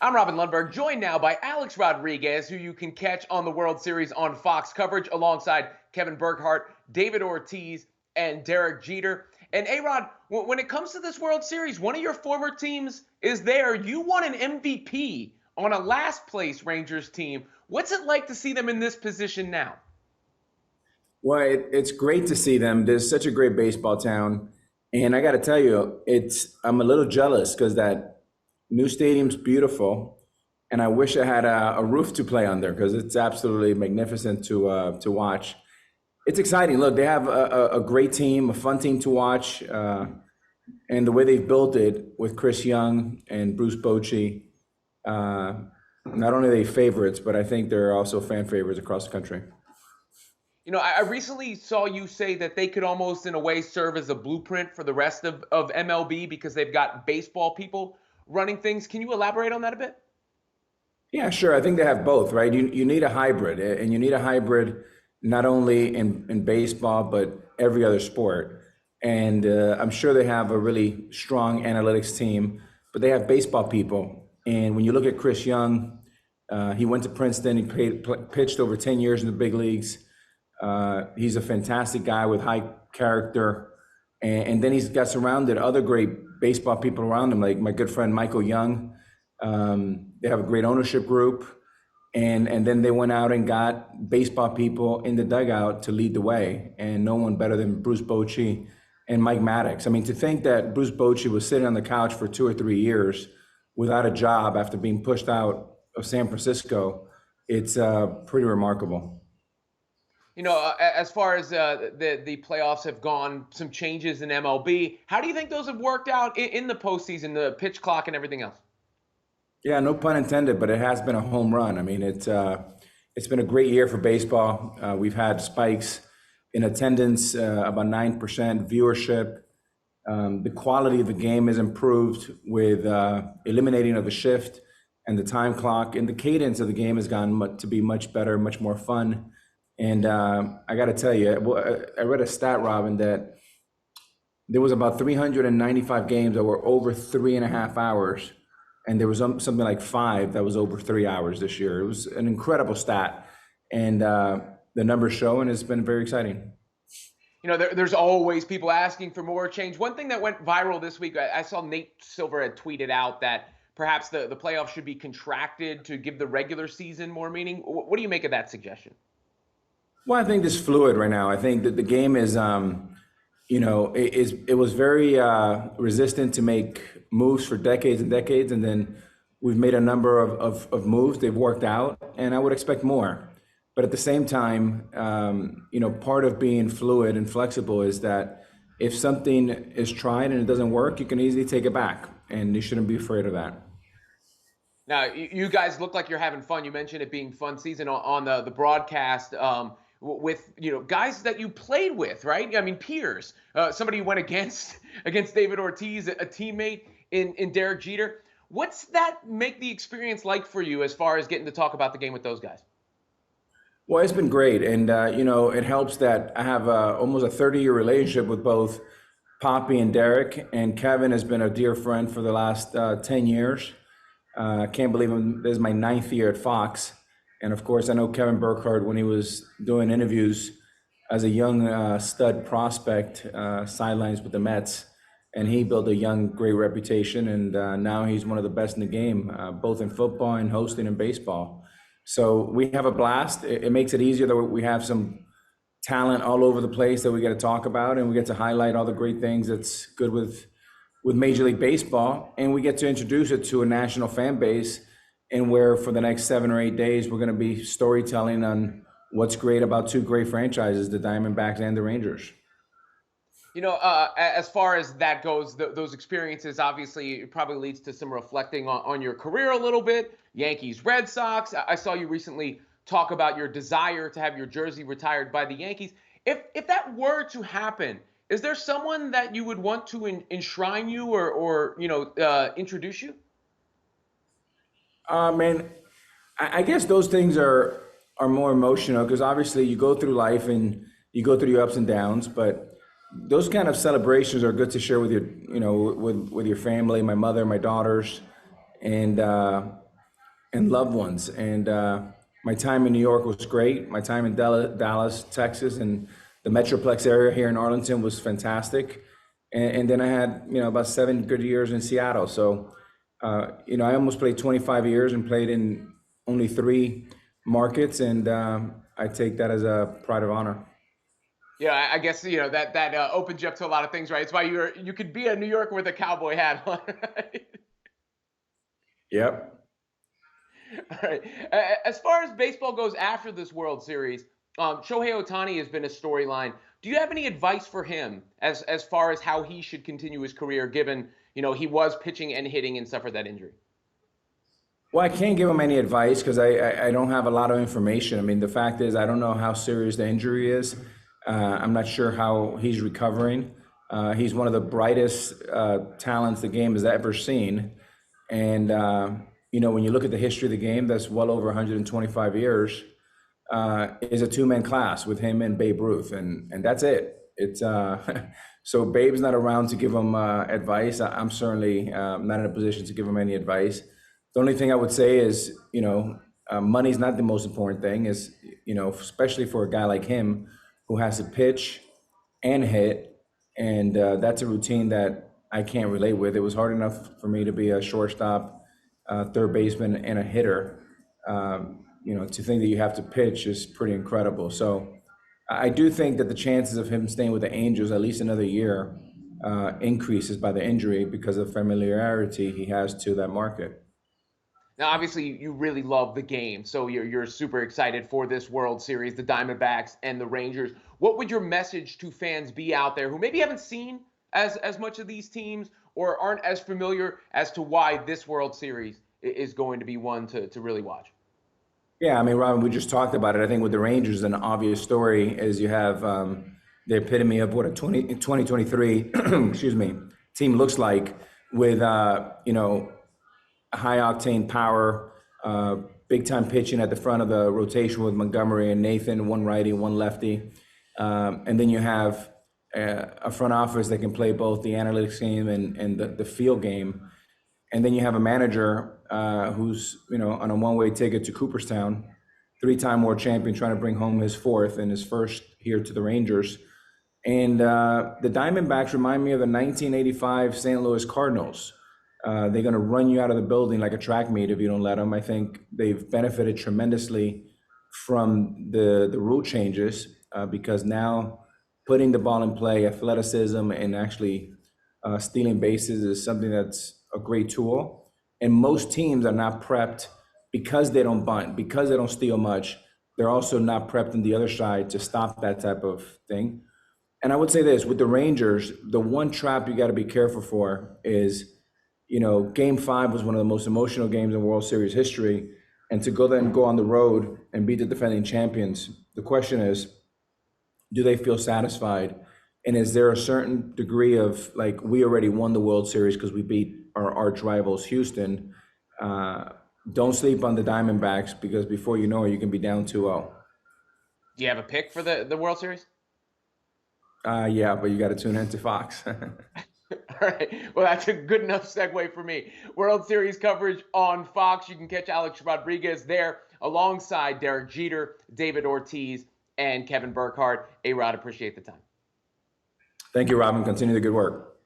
I'm Robin Lundberg, joined now by Alex Rodriguez, who you can catch on the World Series on Fox coverage alongside Kevin Burkhardt, David Ortiz, and Derek Jeter. And A-Rod, when it comes to this World Series, one of your former teams is there. You won an MVP on a last place Rangers team. What's it like to see them in this position now? Well, it's great to see them. There's such a great baseball town, and I got to tell you, I'm a little jealous because that new stadium's beautiful, and I wish I had a roof to play under because it's absolutely magnificent to watch. It's exciting. Look, they have a great team, a fun team to watch, and the way they've built it with Chris Young and Bruce Bochy. Not only are they favorites, but I think they're also fan favorites across the country. You know, I recently saw you say that they could almost, in a way, serve as a blueprint for the rest of MLB because they've got baseball people running things. Can you elaborate on that a bit? Yeah, sure. I think they have both, right? You need a hybrid, and you need a hybrid not only in baseball, but every other sport. And I'm sure they have a really strong analytics team, but they have baseball people. And when you look at Chris Young, he went to Princeton, pitched over 10 years in the big leagues. He's a fantastic guy with high character. And then he's got surrounded other great baseball people around him, like my good friend Michael Young. They have a great ownership group. And then they went out and got baseball people in the dugout to lead the way. And no one better than Bruce Bochy and Mike Maddox. I mean, to think that Bruce Bochy was sitting on the couch for 2 or 3 years without a job after being pushed out of San Francisco, it's pretty remarkable. You know, as far as the playoffs have gone, some changes in MLB. How do you think those have worked out in the postseason, the pitch clock and everything else? Yeah, no pun intended, but it has been a home run. I mean, it's been a great year for baseball. We've had spikes in attendance, about 9% viewership. The quality of the game has improved with eliminating of the shift and the time clock, and the cadence of the game has gone to be much better, much more fun. And I got to tell you, I read a stat, Robin, that there was about 395 games that were over 3.5 hours. And there was something like 5 that was over 3 hours this year. It was an incredible stat. And the numbers show, and it's been very exciting. You know, there's always people asking for more change. One thing that went viral this week, I saw Nate Silver had tweeted out that perhaps the playoffs should be contracted to give the regular season more meaning. What do you make of that suggestion? Well, I think it's fluid right now. I think that the game is, it was very resistant to make moves for decades and decades, and then we've made a number of moves. They've worked out, and I would expect more. But at the same time, part of being fluid and flexible is that if something is tried and it doesn't work, you can easily take it back, and you shouldn't be afraid of that. Now, you guys look like you're having fun. You mentioned it being fun season on the broadcast. With guys that you played with, right? I mean, peers. Somebody you went against David Ortiz, a teammate in Derek Jeter. What's that make the experience like for you as far as getting to talk about the game with those guys? Well, it's been great, and it helps that I have almost a 30-year relationship with both Poppy and Derek, and Kevin has been a dear friend for the last 10 years. I can't believe this is my 9th year at Fox. And of course, I know Kevin Burkhardt when he was doing interviews as a young stud prospect, sidelines with the Mets, and he built a young, great reputation. And now he's one of the best in the game, both in football and hosting in baseball. So we have a blast. It makes it easier that we have some talent all over the place that we get to talk about, and we get to highlight all the great things that's good with Major League Baseball, and we get to introduce it to a national fan base. And where for the next 7 or 8 days, we're going to be storytelling on what's great about 2 great franchises, the Diamondbacks and the Rangers. You know, as far as that goes, those experiences, obviously, it probably leads to some reflecting on your career a little bit. Yankees, Red Sox. I saw you recently talk about your desire to have your jersey retired by the Yankees. If that were to happen, is there someone that you would want to enshrine you or introduce you? Man, I guess those things are more emotional because obviously you go through life and you go through your ups and downs, but those kind of celebrations are good to share with your, with your family, my mother, my daughters, and and loved ones. And my time in New York was great. My time in Dallas, Texas, and the Metroplex area here in Arlington was fantastic. And then I had, about 7 good years in Seattle. So, I almost played 25 years and played in only 3 markets. And I take that as a pride of honor. Yeah, I guess that opens you up to a lot of things, right? It's why you could be a New Yorker with a cowboy hat on, right? Yep. All right. As far as baseball goes after this World Series, Shohei Ohtani has been a storyline. Do you have any advice for him as far as how he should continue his career, given he was pitching and hitting and suffered that injury? Well, I can't give him any advice because I don't have a lot of information. I mean, the fact is, I don't know how serious the injury is. I'm not sure how he's recovering. He's one of the brightest talents the game has ever seen. And, when you look at the history of the game, that's well over 125 years, is a two-man class with him and Babe Ruth. And that's it. It's so Babe's not around to give him advice. I'm certainly not in a position to give him any advice. The only thing I would say is, money's not the most important thing. Is especially for a guy like him who has to pitch and hit, and that's a routine that I can't relate with. It was hard enough for me to be a shortstop, third baseman, and a hitter. To think that you have to pitch is pretty incredible. So I do think that the chances of him staying with the Angels at least another year increases by the injury because of familiarity he has to that market. Now, obviously, you really love the game, so you're super excited for this World Series, the Diamondbacks and the Rangers. What would your message to fans be out there who maybe haven't seen as much of these teams or aren't as familiar as to why this World Series is going to be one to really watch? Yeah, I mean, Robin, we just talked about it. I think with the Rangers, an obvious story is you have the epitome of what a 2023 excuse me, team looks like with, high octane power, big time pitching at the front of the rotation with Montgomery and Nathan, one righty, one lefty. And then you have a front office that can play both the analytics game and the field game. And then you have a manager who's on a one-way ticket to Cooperstown, 3-time world champion, trying to bring home his fourth and his first here to the Rangers. And the Diamondbacks remind me of the 1985 St. Louis Cardinals. They're going to run you out of the building like a track meet if you don't let them. I think they've benefited tremendously from the rule changes because now putting the ball in play, athleticism, and actually stealing bases is something that's a great tool. And most teams are not prepped because they don't bunt, because they don't steal much. They're also not prepped on the other side to stop that type of thing. And I would say this, with the Rangers, the one trap you got to be careful for is, Game 5 was one of the most emotional games in World Series history. And to go on the road and beat the defending champions, the question is, do they feel satisfied? And is there a certain degree of, like, we already won the World Series because we beat our arch rivals, Houston? Don't sleep on the Diamondbacks because before you know it, you can be down 2-0. Do you have a pick for the World Series? Yeah, but you got to tune into Fox. All right. Well, that's a good enough segue for me. World Series coverage on Fox. You can catch Alex Rodriguez there alongside Derek Jeter, David Ortiz, and Kevin Burkhardt. A-Rod, appreciate the time. Thank you, Robin. Continue the good work.